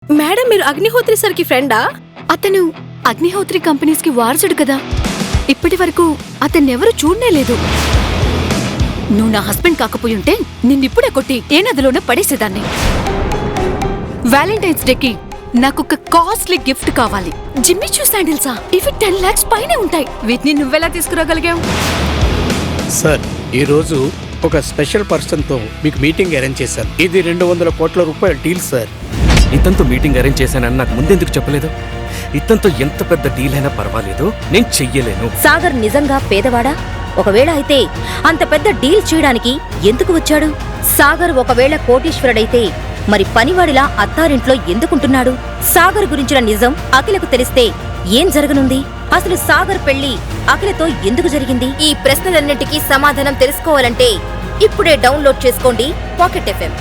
Madam, మీరు అగ్నిహోత్రి సార్కి ఫ్రెండా? అతను అగ్నిహోత్రి కంపెనీస్ కి వారసుడు కదా. ఇప్పటి వరకు అతన్నెవరూ చూడనే లేదు. నువ్వు నా హస్బెండ్ కాకపోయుంటే నిన్నిప్పుడే కొట్టి ఏ నదిలోనే పడేసేదాన్ని. వ్యాలంటైన్స్ డేకి నాకొక కాస్ట్లీ గిఫ్ట్ కావాలి. జిమ్మి చూ శాండిల్సా? ఇవి 10 lakhs పైనే ఉంటాయి. వీటిని నువ్వెలా తీసుకురాగలిగావు? సార్, ఈరోజు ఒక స్పెషల్ పర్సన్తో మీకు మీటింగ్ అరేంజ్ చేశాను. ఇది 200 కోట్ల రూపాయల డీల్ సార్. ఇతనితో మీటింగ్ అరేంజ్ చేశానని నాకు ముందెందుకు చెప్పలేదు? ఇతనితో ఎంత పెద్ద డీల్ అయినా పర్వాలేదు, నేను చెయ్యలేను. సాగర్ నిజంగా పేదవాడా? ఒకవేళ అయితే అంత పెద్ద డీల్ చేయడానికి ఎందుకు వచ్చాడు? సాగర్ ఒకవేళ కోటీశ్వరుడైతే మరి పనివాడిలా అత్తారింట్లో ఎందుకుంటున్నాడు? సాగర్ గురించిన నిజం అఖిలకు తెలిస్తే ఏం జరగనుంది? అసలు సాగర్ పెళ్లి అఖిలతో ఎందుకు జరిగింది? ఈ ప్రశ్నలన్నింటికీ సమాధానం తెలుసుకోవాలంటే ఇప్పుడే డౌన్లోడ్ చేసుకోండి పాకెట్ FM.